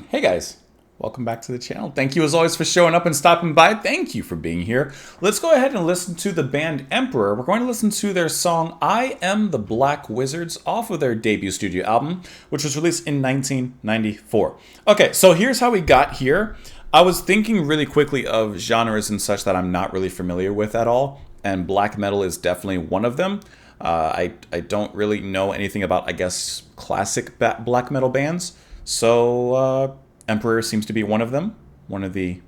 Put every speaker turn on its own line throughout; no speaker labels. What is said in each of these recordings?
Hey guys, welcome back to the channel. Thank you as always for showing up and stopping by. Thank you for being here. Let's go ahead and listen to the band Emperor. We're going to listen to their song I Am the Black Wizards off of their debut studio album, which was released in 1994. Okay, so here's how we got here. I was thinking really quickly of genres and such that I'm not really familiar with at all, and black metal is definitely one of them. I don't really know anything about, I guess, classic black metal bands. So Emperor seems to be one of them, one of the,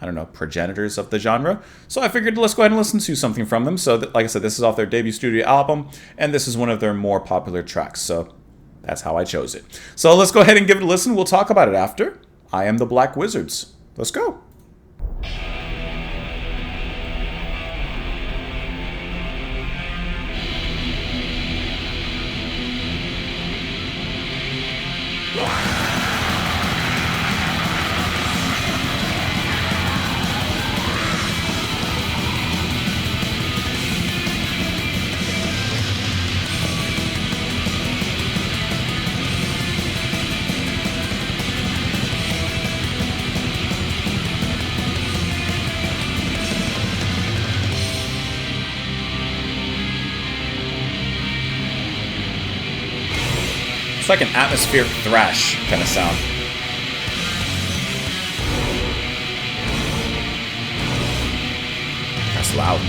I don't know, progenitors of the genre. So I figured let's go ahead and listen to something from them. So like I said, this is off their debut studio album, and this is one of their more popular tracks. So that's how I chose it. So let's go ahead and give it a listen. We'll talk about it after. I Am the Black Wizards. Let's go. It's like an atmospheric thrash kind of sound. That's loud.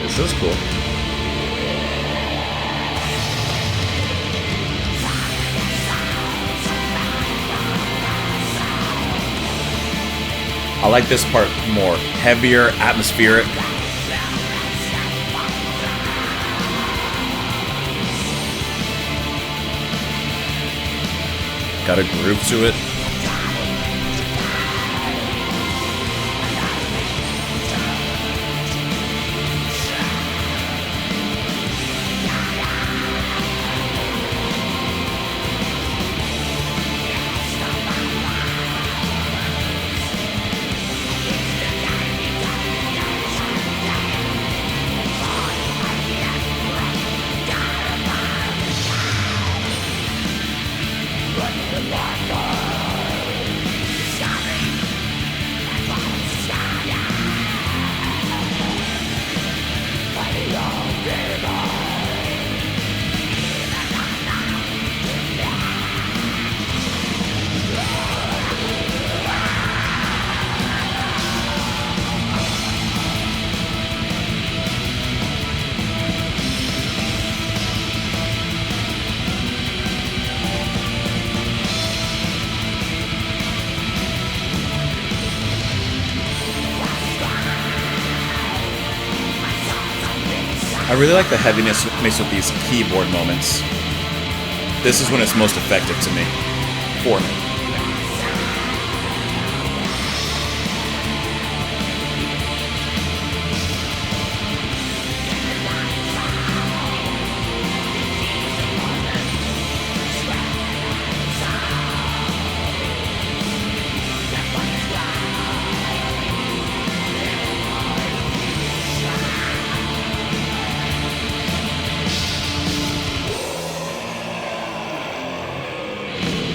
This is cool. I like this part more. Heavier, atmospheric. Got a groove to it. I really like the heaviness mixed with these keyboard moments. This is when it's most effective to me. For me.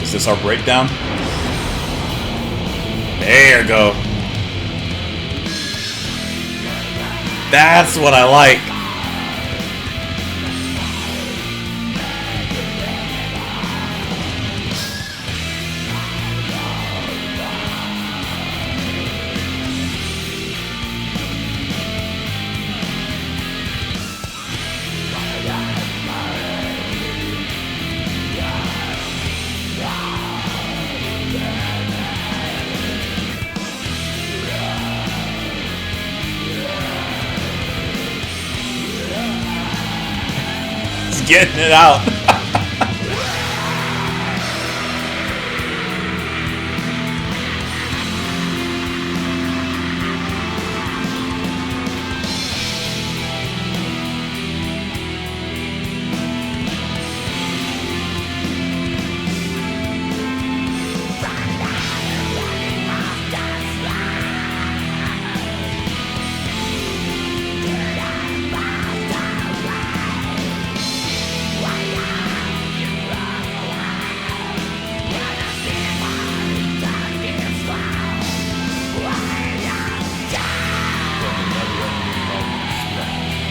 Is this our breakdown? There you go. That's what I like. getting it out.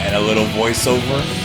And a little voiceover.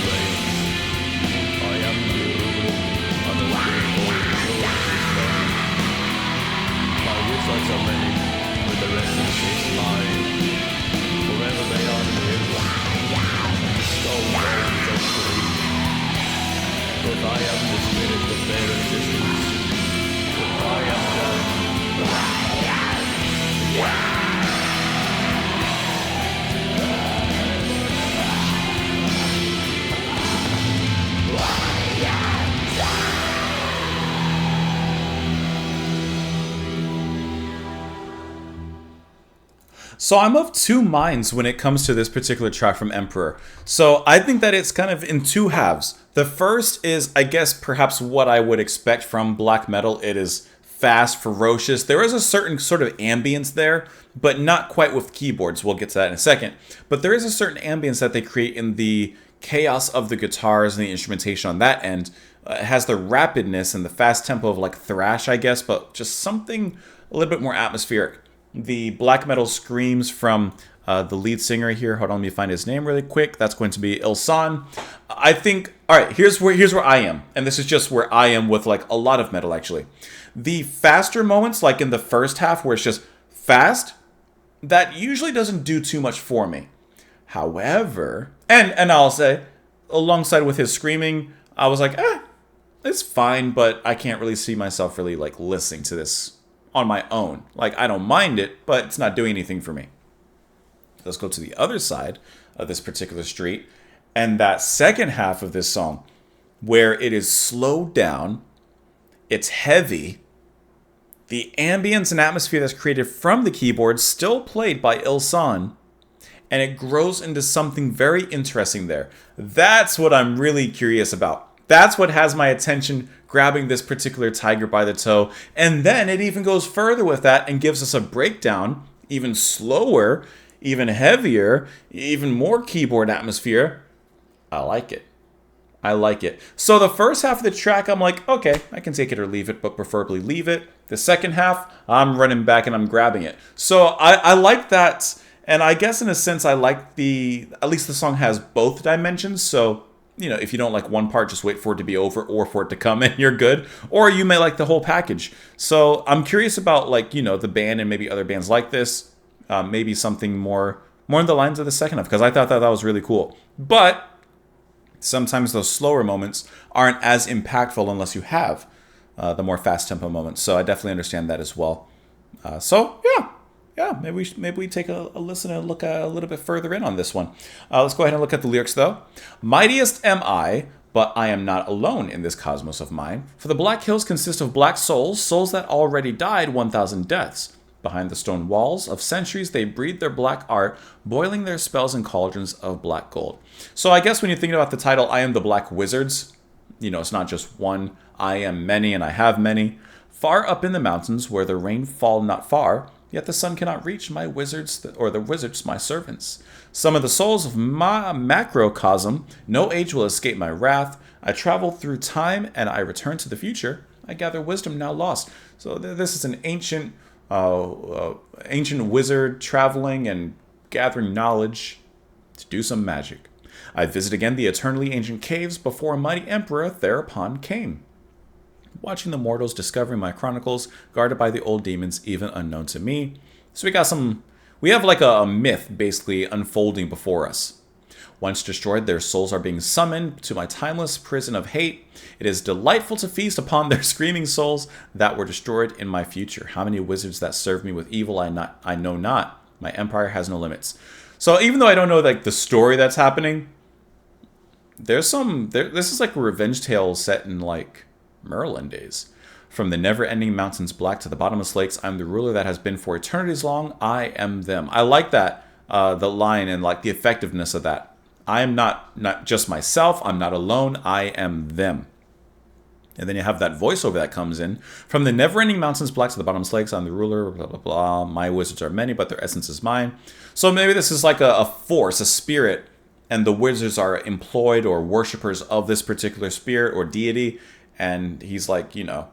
So I'm of two minds when it comes to this particular track from Emperor. So I think that it's kind of in two halves. The first is, I guess, perhaps what I would expect from black metal. It is fast, ferocious. There is a certain sort of ambience there, but not quite with keyboards. We'll get to that in a second. But there is a certain ambience that they create in the chaos of the guitars and the instrumentation on that end. It has the rapidness and the fast tempo of like thrash, I guess, but just something a little bit more atmospheric. The black metal screams from the lead singer here. Hold on, let me find his name really quick. That's going to be Ilsan. I think, all right, here's where I am. And this is just where I am with like a lot of metal, actually. The faster moments, like in the first half where it's just fast, that usually doesn't do too much for me. However, and I'll say, alongside with his screaming, I was like, it's fine, but I can't really see myself really like listening to this on my own. Like, I don't mind it, but it's not doing anything for me. Let's go to the other side of this particular street, and that second half of this song, where it is slowed down, it's heavy, the ambience and atmosphere that's created from the keyboard still played by Ilsan, and it grows into something very interesting there. That's what I'm really curious about. That's what has my attention grabbing this particular tiger by the toe. And then it even goes further with that and gives us a breakdown, even slower, even heavier, even more keyboard atmosphere. I like it. I like it. So the first half of the track, I'm like, okay, I can take it or leave it, but preferably leave it. The second half, I'm running back and I'm grabbing it. So I like that. And I guess in a sense, I like at least the song has both dimensions. So, you know, if you don't like one part, just wait for it to be over or for it to come and you're good. Or you may like the whole package. So I'm curious about like, you know, the band and maybe other bands like this. Maybe something more in the lines of the second half, because I thought that was really cool. But sometimes those slower moments aren't as impactful unless you have the more fast tempo moments. So I definitely understand that as well. Yeah, maybe we take a listen and look a little bit further in on this one. Let's go ahead and look at the lyrics, though. Mightiest am I, but I am not alone in this cosmos of mine. For the Black Hills consist of black souls, souls that already died 1,000 deaths. Behind the stone walls of centuries, they breed their black art, boiling their spells in cauldrons of black gold. So I guess when you're thinking about the title, I am the Black Wizards, you know, it's not just one. I am many and I have many. Far up in the mountains where the rain fall not far, yet the sun cannot reach my wizards, or the wizards my servants. Some of the souls of my macrocosm, no age will escape my wrath. I travel through time and I return to the future. I gather wisdom now lost. So this is an ancient wizard traveling and gathering knowledge to do some magic. I visit again the eternally ancient caves before a mighty emperor thereupon came. Watching the mortals discovering my chronicles, guarded by the old demons, even unknown to me. So we have like a myth basically unfolding before us. Once destroyed, their souls are being summoned to my timeless prison of hate. It is delightful to feast upon their screaming souls that were destroyed in my future. How many wizards that serve me with evil I know not. My empire has no limits. So even though I don't know like the story that's happening, There's some. This is like a revenge tale set in like Merlin days. From the never-ending mountains black to the bottomless lakes, I'm the ruler that has been for eternities long. I am them. I like that the line and like the effectiveness of that. I am not just myself. I'm not alone. I am them. And then you have that voiceover that comes in. From the never-ending mountains black to the bottomless lakes, I'm the ruler, blah, blah, blah. My wizards are many, but their essence is mine. So maybe this is like a force, a spirit, and the wizards are employed or worshippers of this particular spirit or deity. And he's like, you know,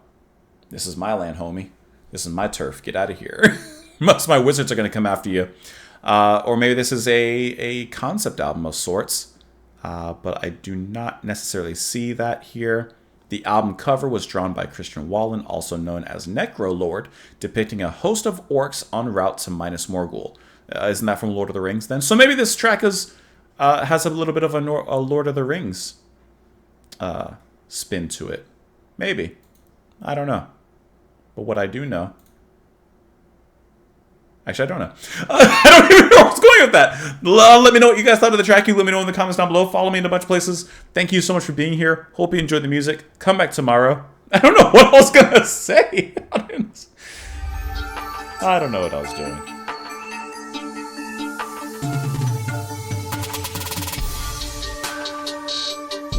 this is my land, homie. This is my turf. Get out of here. Most of my wizards are going to come after you. Or maybe this is a concept album of sorts. But I do not necessarily see that here. The album cover was drawn by Christian Wallen, also known as Necrolord, depicting a host of orcs en route to Minas Morgul. Isn't that from Lord of the Rings then? So maybe this track has a little bit of a Lord of the Rings spin to it. Maybe. I don't know. But what I do know... Actually, I don't know. I don't even know where I was going with that. Let me know what you guys thought of the track. You let me know in the comments down below. Follow me in a bunch of places. Thank you so much for being here. Hope you enjoyed the music. Come back tomorrow. I don't know what I was going to say. I don't know what I was doing.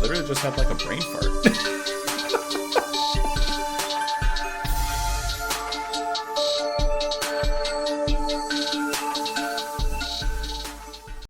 Literally just had like a brain fart.